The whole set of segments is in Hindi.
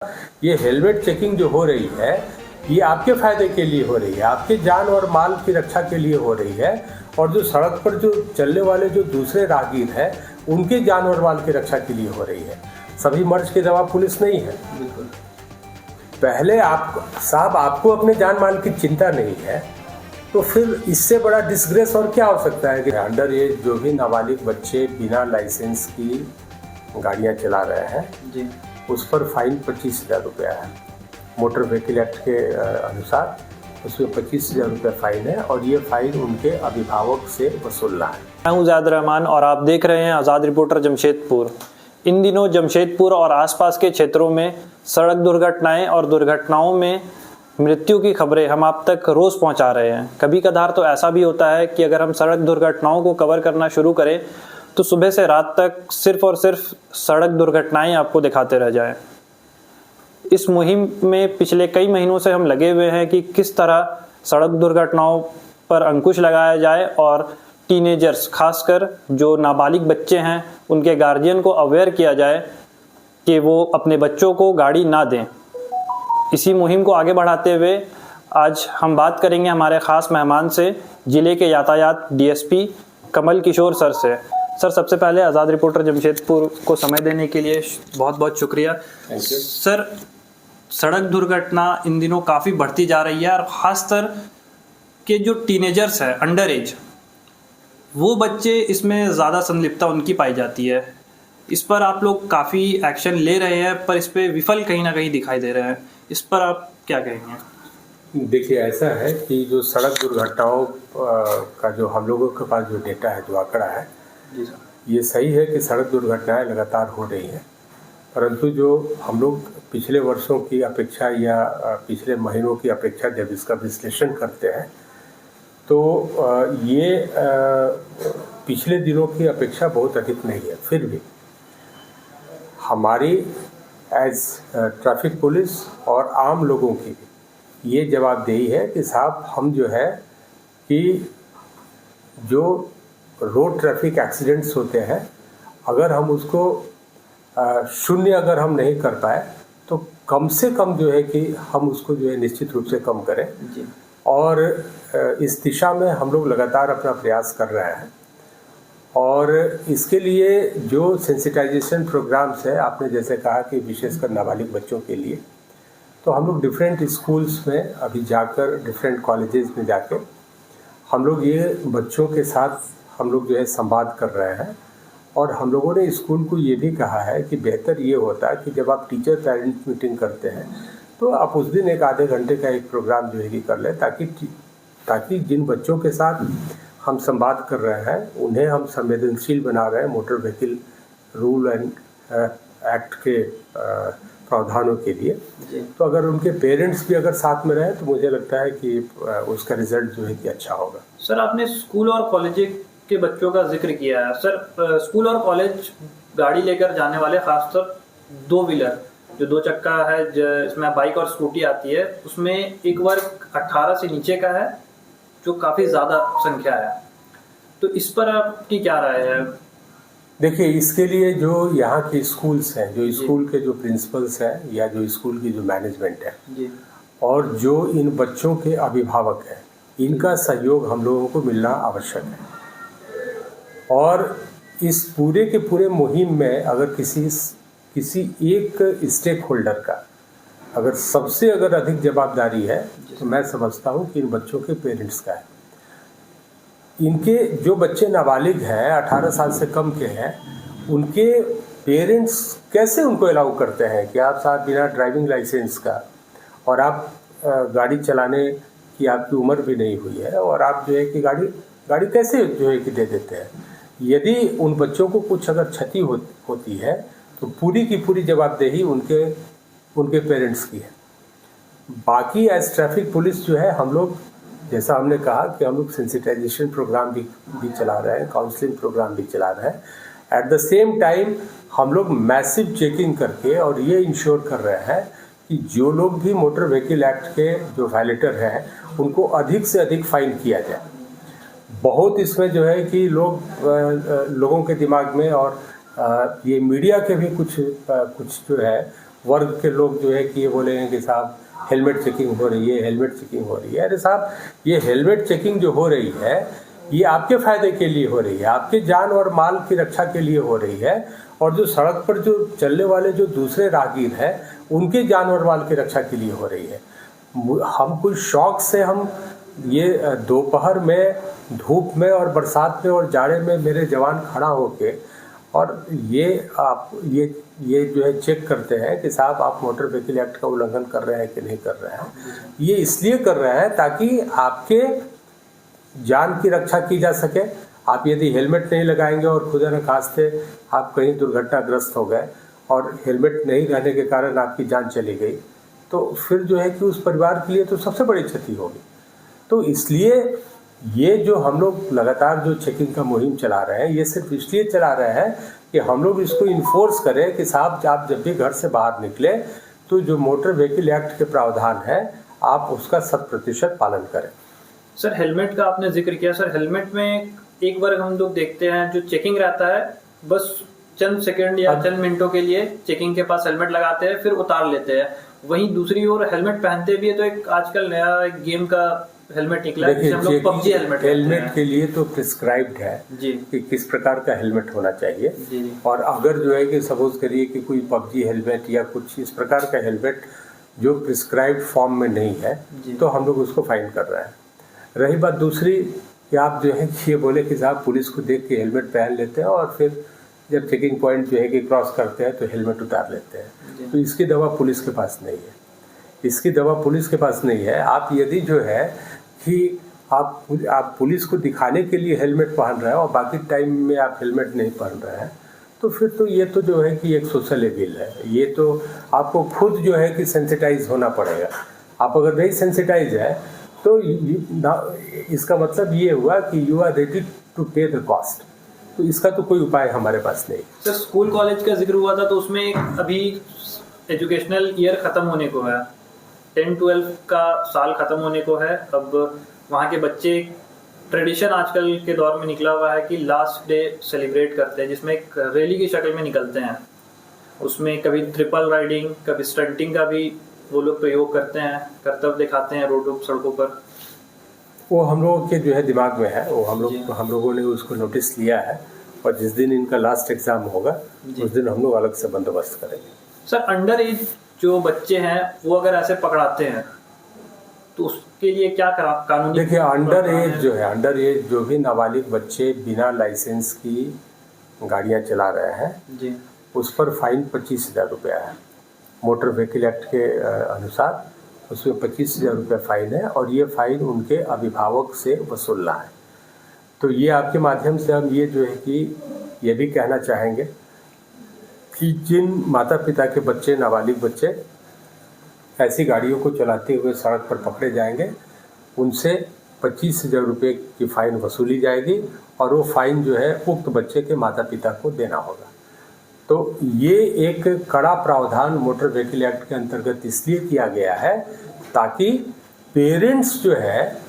ये हेलमेट चेकिंग जो हो रही है ये आपके फायदे के लिए हो रही है, आपके जान और माल की रक्षा के लिए हो रही है, और जो सड़क पर जो चलने वाले जो दूसरे राहगीर हैं उनके जान और माल की रक्षा के लिए हो रही है। सभी मर्ज के जवाब पुलिस नहीं है। बिल्कुल। पहले आपको अपने जान माल की चिंता नहीं है, तो फिर इससे बड़ा डिसग्रेस और क्या हो सकता है कि अंडर एज जो भी नाबालिग बच्चे बिना लाइसेंस की गाड़ियां चला रहे हैं जी, उस पर फाइन 25,000 रुपया है। मोटर व्हीकल एक्ट के अनुसार उसमें 25,000 रुपया फाइन है, और ये फाइन उनके अभिभावक से वसूलना है। मैं हूं ज़ैद रहमान और आप देख रहे हैं आज़ाद रिपोर्टर जमशेदपुर। इन दिनों जमशेदपुर और आसपास के क्षेत्रों में सड़क दुर्घटनाएं और दुर्घटनाओं में मृत्यु की खबरें हम आप तक रोज़ पहुंचा रहे हैं। कभी कभार तो ऐसा भी होता है कि अगर हम सड़क दुर्घटनाओं को कवर करना शुरू करें तो सुबह से रात तक सिर्फ और सिर्फ सड़क दुर्घटनाएं आपको दिखाते रह जाएं। इस मुहिम में पिछले कई महीनों से हम लगे हुए हैं कि किस तरह सड़क दुर्घटनाओं पर अंकुश लगाया जाए और टीनेजर्स, खासकर जो नाबालिग बच्चे हैं, उनके गार्जियन को अवेयर किया जाए कि वो अपने बच्चों को गाड़ी ना दें। इसी मुहिम को आगे बढ़ाते हुए आज हम बात करेंगे हमारे ख़ास मेहमान से, जिले के यातायात डीएसपी कमल किशोर सर से। सर, सबसे पहले आज़ाद रिपोर्टर जमशेदपुर को समय देने के लिए बहुत बहुत शुक्रिया। Thank you. सर, सड़क दुर्घटना इन दिनों काफ़ी बढ़ती जा रही है और ख़ासतर के जो टीनेजर्स हैं, अंडर एज, वो बच्चे इसमें ज़्यादा संलिप्तता उनकी पाई जाती है। इस पर आप लोग काफ़ी एक्शन ले रहे हैं, पर इस पर विफल कहीं ना कहीं दिखाई दे रहे हैं। इस पर आप क्या कहेंगे? देखिए, ऐसा है कि जो सड़क दुर्घटनाओं का जो हम लोगों के पास जो डेटा है, जो आंकड़ा है, जी सर, ये सही है कि सड़क दुर्घटनाएं लगातार हो रही हैं, परंतु जो हम लोग पिछले वर्षों की अपेक्षा या पिछले महीनों की अपेक्षा जब इसका विश्लेषण करते हैं तो ये पिछले दिनों की अपेक्षा बहुत अधिक नहीं है। फिर भी हमारी एज ट्रैफिक पुलिस और आम लोगों की भी ये जवाबदेही है कि साहब, हम जो है कि जो रोड ट्रैफिक एक्सीडेंट्स होते हैं, अगर हम उसको शून्य अगर हम नहीं कर पाए तो कम से कम जो है कि हम उसको जो है निश्चित रूप से कम करें जी। और इस दिशा में हम लोग लगातार अपना प्रयास कर रहे हैं। और इसके लिए जो सेंसिटाइजेशन प्रोग्राम्स है, आपने जैसे कहा कि विशेषकर नाबालिग बच्चों के लिए, तो हम लोग डिफरेंट स्कूल्स में अभी जाकर, डिफरेंट कॉलेजेस में जाकर हम लोग ये बच्चों के साथ हम लोग जो है संवाद कर रहे हैं। और हम लोगों ने स्कूल को ये भी कहा है कि बेहतर ये होता है कि जब आप टीचर पेरेंट्स मीटिंग करते हैं तो आप उस दिन एक आधे घंटे का एक प्रोग्राम जो है कि कर लें, ताकि जिन बच्चों के साथ हम संवाद कर रहे हैं उन्हें हम संवेदनशील बना रहे हैं motor vehicle rule and act के प्रावधानों के लिए। तो अगर उनके पेरेंट्स भी अगर साथ में रहें तो मुझे लगता है कि उसका रिजल्ट जो है कि अच्छा होगा। सर, आपने स्कूल और कॉलेज के बच्चों का जिक्र किया है। सर, स्कूल और कॉलेज गाड़ी लेकर जाने वाले, खासकर दो व्हीलर, जो दो चक्का है, इसमें बाइक और स्कूटी आती है, उसमें एक वर्ग 18 से नीचे का है, जो काफ़ी ज़्यादा संख्या है। तो इस पर आपकी क्या राय है? देखिए, इसके लिए जो यहाँ के स्कूल्स हैं, जो स्कूल के जो प्रिंसिपल्स हैं या जो स्कूल की जो मैनेजमेंट है जी, और जो इन बच्चों के अभिभावक हैं, इनका सहयोग हम लोगों को मिलना आवश्यक है। और इस पूरे के पूरे मुहिम में अगर किसी एक स्टेक होल्डर का अगर सबसे अगर अधिक जवाबदारी है तो मैं समझता हूँ कि इन बच्चों के पेरेंट्स का है। इनके जो बच्चे नाबालिग हैं, 18 साल से कम के हैं, उनके पेरेंट्स कैसे उनको अलाउ करते हैं कि आप साथ बिना ड्राइविंग लाइसेंस का, और आप गाड़ी चलाने की आपकी उम्र भी नहीं हुई है, और आप जो है कि गाड़ी कैसे जो है कि दे देते हैं। यदि उन बच्चों को कुछ अगर क्षति होती है तो पूरी की पूरी जवाबदेही उनके पेरेंट्स की है। बाकी एज ट्रैफिक पुलिस जो है, हम लोग, जैसा हमने कहा कि हम लोग सेंसिटाइजेशन प्रोग्राम भी चला रहे हैं, काउंसलिंग प्रोग्राम भी चला रहे हैं। एट द सेम टाइम हम लोग मैसिव चेकिंग करके और ये इंश्योर कर रहे हैं कि जो लोग भी मोटर व्हीकल एक्ट के जो वायलेटर हैं उनको अधिक से अधिक फाइन किया जाए। बहुत इसमें जो है कि लोगों के दिमाग में और ये मीडिया के भी कुछ जो है वर्ग के लोग जो है कि ये बोलेंगे कि साहब हेलमेट चेकिंग हो रही है, हेलमेट चेकिंग हो रही है। अरे साहब, ये हेलमेट चेकिंग जो हो रही है ये आपके फायदे के लिए हो रही है, आपके जान और माल की रक्षा के लिए हो रही है, और जो सड़क पर जो चलने वाले जो दूसरे राहगीर हैं उनके जान और माल की रक्षा के लिए हो रही है। हम कोई शौक से हम ये दोपहर में धूप में और बरसात में और जाड़े में मेरे जवान खड़ा होके और ये जो है चेक करते हैं कि साहब आप मोटर व्हीकल एक्ट का उल्लंघन कर रहे हैं कि नहीं कर रहे हैं। ये इसलिए कर रहे हैं ताकि आपके जान की रक्षा की जा सके। आप यदि हेलमेट नहीं लगाएंगे और खुदा न खास्ते आप कहीं दुर्घटनाग्रस्त हो गए और हेलमेट नहीं रहने के कारण आपकी जान चली गई, तो फिर जो है कि उस परिवार के लिए तो सबसे बड़ी क्षति होगी। तो इसलिए ये जो हम लोग लगातार जो चेकिंग का मुहिम चला रहे हैं, ये सिर्फ इसलिए चला रहे हैं कि हम लोग इसको इन्फोर्स करें कि साहब आप जब भी घर से बाहर निकले तो जो मोटर व्हीकल एक्ट के प्रावधान है आप उसका 100% पालन करें। सर, हेलमेट का आपने जिक्र किया। सर, हेलमेट में एक बार हम लोग देखते हैं जो चेकिंग रहता है, बस चंद सेकंड या चंद मिनटों के लिए चेकिंग के पास हेलमेट लगाते हैं फिर उतार लेते हैं। वहीं दूसरी ओर हेलमेट पहनते भी है तो एक आजकल नया एक गेम का हेलमेट निकला है जिसे हम लोग पबजी हेलमेट के लिए तो प्रिस्क्राइब्ड है जी कि किस प्रकार का हेलमेट होना चाहिए जी। और अगर जो है कि सपोज करिए कि कोई पबजी हेलमेट या कुछ इस प्रकार का हेलमेट जो प्रिस्क्राइब्ड फॉर्म में नहीं है तो हम लोग उसको फाइन कर रहे हैं। रही बात दूसरी कि आप जो है ये बोले कि साहब पुलिस को देख के हेलमेट पहन लेते हैं और फिर जब चेकिंग पॉइंट जो है कि क्रॉस करते हैं तो हेलमेट उतार लेते हैं, तो इसकी दवा पुलिस के पास नहीं है। इसकी दवा पुलिस के पास नहीं है। आप यदि जो है कि आप पुलिस को दिखाने के लिए हेलमेट पहन रहे हैं और बाकी टाइम में आप हेलमेट नहीं पहन रहे हैं, तो फिर तो ये तो जो है कि एक सोशल एविल है। ये तो आपको खुद जो है कि सेंसिटाइज होना पड़ेगा। आप अगर नहीं सेंसिटाइज है तो इसका मतलब ये हुआ कि यू आर रेडी टू पे द कॉस्ट। तो इसका तो कोई उपाय हमारे पास नहीं। सर, स्कूल कॉलेज का जिक्र हुआ था तो उसमें अभी एजुकेशनल ईयर खत्म होने को है, 10-12 का साल खत्म होने को है। अब वहाँ के बच्चे ट्रेडिशन आजकल के दौर में निकला हुआ है कि लास्ट डे सेलिब्रेट करते हैं जिसमें एक रैली की शक्ल में निकलते हैं। उसमें कभी ट्रिपल राइडिंग, कभी स्टंटिंग का भी वो लोग प्रयोग करते हैं, करतब दिखाते हैं रोडों सड़कों पर। वो हम लोगों के जो है दिमाग में है, वो हम लोगों ने उसको नोटिस लिया है और जिस दिन इनका लास्ट एग्जाम होगा उस दिन हम लोग अलग से बंदोबस्त करेंगे। सर, अंडर एज जो बच्चे हैं वो अगर ऐसे पकड़ाते हैं तो उसके लिए क्या कानूनी? देखिए, अंडर एज जो भी नाबालिग बच्चे बिना लाइसेंस की गाड़ियां चला रहे हैं जी, उस पर फाइन 25,000 रुपया है। मोटर व्हीकल एक्ट के अनुसार उसमें 25,000 रुपया फाइन है और ये फाइन उनके अभिभावक से वसूलना है। तो ये आपके माध्यम से हम ये जो है कि ये भी कहना चाहेंगे कि जिन माता पिता के बच्चे, नाबालिग बच्चे ऐसी गाड़ियों को चलाते हुए सड़क पर पकड़े जाएंगे, उनसे 25,000 रुपये की फ़ाइन वसूली जाएगी और वो फ़ाइन जो है उक्त बच्चे के माता पिता को देना होगा। तो ये एक कड़ा प्रावधान मोटर व्हीकल एक्ट के अंतर्गत इसलिए किया गया है ताकि पेरेंट्स जो है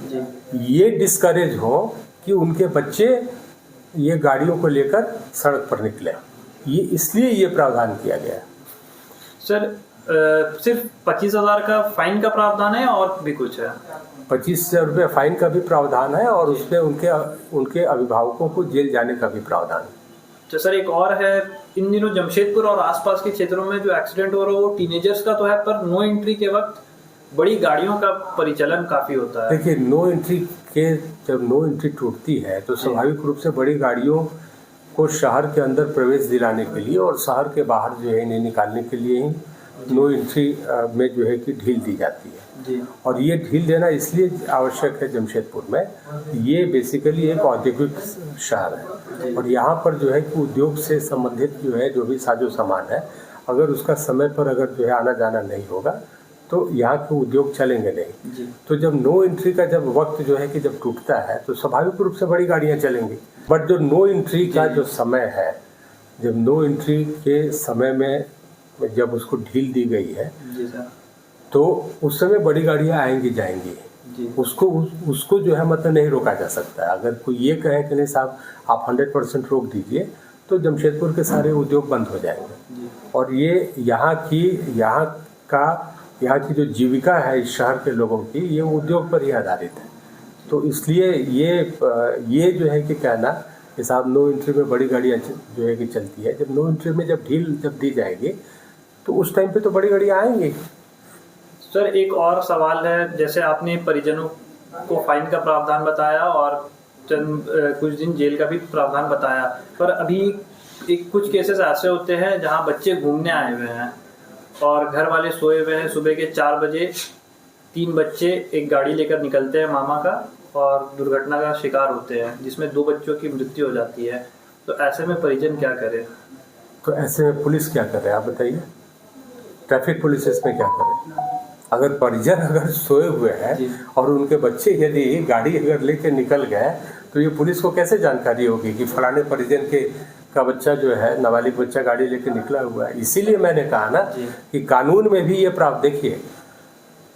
ये डिस्करेज हो कि उनके बच्चे ये गाड़ियों को लेकर सड़क पर निकले। ये इसलिए ये प्रावधान किया गया है। सर, सिर्फ 25,000 का फाइन का प्रावधान है और भी कुछ है? 25,000 रुपये फाइन का भी प्रावधान है और उसमें उनके अभिभावकों को जेल जाने का भी प्रावधान है। तो सर, एक और है, इन दिनों जमशेदपुर और आसपास के क्षेत्रों में जो एक्सीडेंट हो रहा है वो टीनेजर्स का तो है, पर नो एंट्री के वक्त बड़ी गाड़ियों का परिचालन काफी होता है। देखिए, जब नो एंट्री टूटती है तो स्वाभाविक रूप से बड़ी गाड़ियों को शहर के अंदर प्रवेश दिलाने के लिए और शहर के बाहर जो है इन्हें निकालने के लिए ही नो एंट्री में जो है कि ढील दी जाती है जी। और ये ढील देना इसलिए आवश्यक है जमशेदपुर में, ये बेसिकली एक औद्योगिक शहर है और यहाँ पर जो है कि उद्योग से संबंधित जो है जो भी साजो सामान है, अगर उसका समय पर अगर जो है आना जाना नहीं होगा तो यहाँ के उद्योग चलेंगे नहीं जी। तो जब नो एंट्री का जब वक्त जो है कि जब टूटता है तो स्वाभाविक रूप से बड़ी गाड़ियाँ चलेंगी। बट जो नो एंट्री का जो समय है, जब नो एंट्री के समय में जब उसको ढील दी गई है जी सर, तो उस समय बड़ी गाड़ियाँ आएंगी जाएंगी जी। उसको जो है मतलब नहीं रोका जा सकता है। अगर कोई ये कहे कि नहीं साहब आप 100% रोक दीजिए तो जमशेदपुर के सारे उद्योग बंद हो जाएंगे। और ये यहाँ की जो जीविका है इस शहर के लोगों की, ये उद्योग पर ही आधारित है। तो इसलिए ये जो है कि कहना कि साहब नो एंट्री में बड़ी गाड़ियाँ जो है कि चलती है, जब नो एंट्री में जब ढील दी जाएगी तो उस टाइम पे तो बड़ी गाड़ियाँ आएंगी। सर एक और सवाल है, जैसे आपने परिजनों को फाइन का प्रावधान बताया और कुछ दिन जेल का भी प्रावधान बताया, पर अभी कुछ केसेस ऐसे होते हैं जहां बच्चे घूमने आए हुए हैं और घर वाले सोए हुए हैं, सुबह के 4 बजे 3 बच्चे एक गाड़ी लेकर निकलते हैं मामा का और दुर्घटना का शिकार होते हैं, जिसमें 2 बच्चों की मृत्यु हो जाती है। तो ऐसे में परिजन क्या करे? तो ऐसे में पुलिस क्या करे आप बताइए? ट्रैफिक पुलिस इसमें क्या करे? अगर परिजन अगर सोए हुए हैं और उनके बच्चे यदि गाड़ी अगर लेके निकल गए तो ये पुलिस को कैसे जानकारी होगी कि फलाने परिजन का बच्चा जो है, नाबालिग बच्चा गाड़ी लेके निकला हुआ है। इसीलिए मैंने कहा ना कि कानून में भी ये प्रावधान, देखिए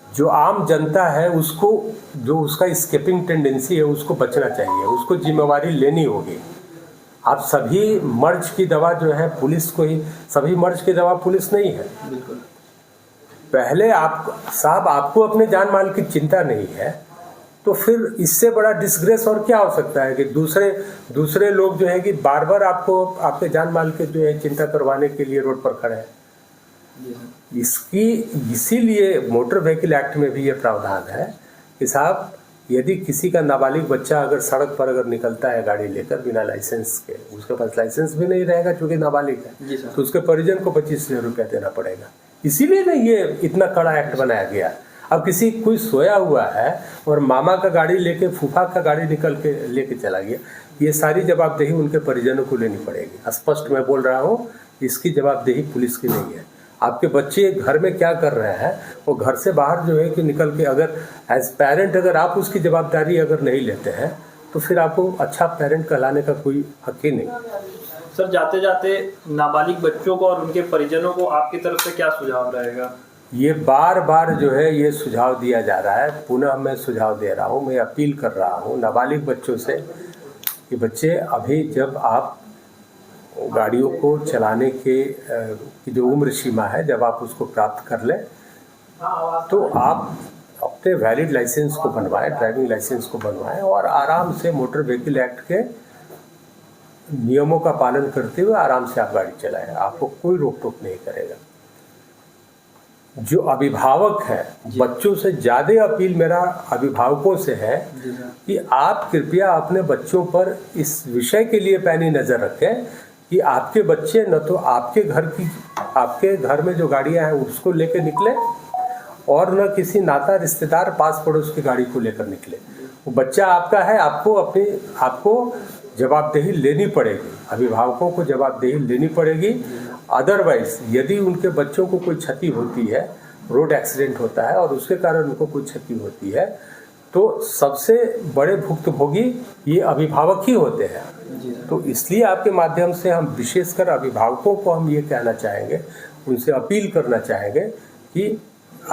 जो आम जनता है उसको, जो उसका स्केपिंग टेंडेंसी है उसको बचना चाहिए, उसको जिम्मेवारी लेनी होगी। आप सभी मर्ज की दवा जो है पुलिस को ही, सभी मर्ज की दवा पुलिस नहीं है। बिल्कुल। पहले आपको अपने जान माल की चिंता नहीं है तो फिर इससे बड़ा डिसग्रेस और क्या हो सकता है कि दूसरे लोग जो है कि बार बार आपको आपके जान माल के जो है चिंता करवाने के लिए रोड पर खड़े हैं। इसीलिए मोटर व्हीकल एक्ट में भी ये प्रावधान है कि साहब यदि किसी का नाबालिग बच्चा अगर सड़क पर अगर निकलता है गाड़ी लेकर बिना लाइसेंस के, उसके पास लाइसेंस भी नहीं रहेगा क्योंकि नाबालिग है, तो उसके परिजन को 25,000 रुपया देना पड़ेगा। इसीलिए ना ये इतना कड़ा एक्ट बनाया गया। अब कोई सोया हुआ है और मामा का गाड़ी लेके, फूफा का गाड़ी निकल के लेके चला गया, ये सारी जवाबदेही उनके परिजनों को लेनी पड़ेगी। स्पष्ट मैं बोल रहा हूँ, इसकी जवाबदेही पुलिस की नहीं है। आपके बच्चे घर में क्या कर रहे हैं, वो घर से बाहर जो है कि निकल के, अगर एज पेरेंट अगर आप उसकी जवाबदारी अगर नहीं लेते हैं तो फिर आपको अच्छा पेरेंट कहलाने का कोई हक ही नहीं। सर जाते जाते नाबालिग बच्चों को और उनके परिजनों को आपकी तरफ से क्या सुझाव रहेगा? ये बार ये जो है सुझाव दिया जा रहा है, पुनः मैं सुझाव दे रहा हूँ, मैं अपील कर रहा हूँ नाबालिग बच्चों से कि बच्चे अभी जब आप गाड़ियों को चलाने की जो उम्र सीमा है जब आप उसको प्राप्त कर लें तो आप अपने वैलिड लाइसेंस को बनवाएं, ड्राइविंग लाइसेंस को बनवाएं और आराम से मोटर व्हीकल एक्ट के नियमों का पालन करते हुए आराम से आप गाड़ी चलाएं। आपको कोई रोक टोक नहीं करेगा। जो अभिभावक है, बच्चों से ज़्यादा अपील मेरा अभिभावकों से है कि आप कृपया अपने बच्चों पर इस विषय के लिए पैनी नज़र रखें कि आपके बच्चे न तो आपके घर में जो गाड़ियां हैं उसको लेकर निकले और न किसी नाता रिश्तेदार पास पड़ोस की गाड़ी को लेकर निकले। वो बच्चा आपका है, आपको जवाबदेही लेनी पड़ेगी, अभिभावकों को जवाबदेही लेनी पड़ेगी। अदरवाइज यदि उनके बच्चों को कोई क्षति होती है, रोड एक्सीडेंट होता है और उसके कारण उनको कोई क्षति होती है, तो सबसे बड़े भुक्तभोगी ये अभिभावक ही होते हैं। तो इसलिए आपके माध्यम से हम विशेषकर अभिभावकों को हम ये कहना चाहेंगे, उनसे अपील करना चाहेंगे कि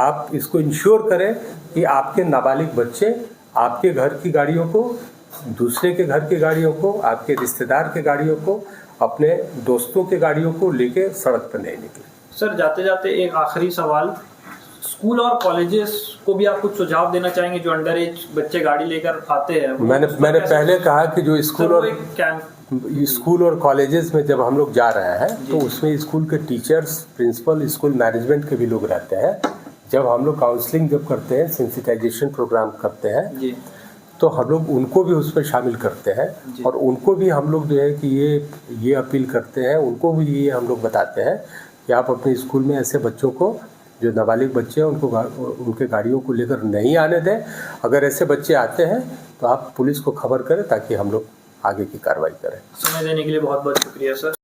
आप इसको इंश्योर करें कि आपके नाबालिग बच्चे आपके घर की गाड़ियों को, दूसरे के घर की गाड़ियों को, आपके रिश्तेदार के गाड़ियों को, अपने दोस्तों के गाड़ियों को लेके सड़क पर नहीं निकले। सर जाते जाते एक आखिरी सवाल, स्कूल और कॉलेजेस को भी आप कुछ सुझाव देना चाहेंगे जो अंडर एज बच्चे गाड़ी लेकर आते हैं? मैंने पहले कहा कि जो स्कूल और कॉलेजेस में जब हम लोग जा रहे हैं तो उसमें स्कूल के टीचर्स, प्रिंसिपल, स्कूल मैनेजमेंट के भी लोग रहते हैं। जब हम लोग काउंसलिंग जब करते हैं, सेंसिटाइजेशन प्रोग्राम करते हैं तो हम लोग उनको भी उस पर शामिल करते हैं और उनको भी हम लोग जो है कि ये अपील करते हैं, उनको भी ये हम लोग बताते हैं कि आप अपने स्कूल में ऐसे बच्चों को, जो नाबालिग बच्चे हैं, उनके गाड़ियों को लेकर नहीं आने दें। अगर ऐसे बच्चे आते हैं तो आप पुलिस को खबर करें ताकि हम लोग आगे की कार्रवाई करें। समय देने के लिए बहुत बहुत शुक्रिया सर।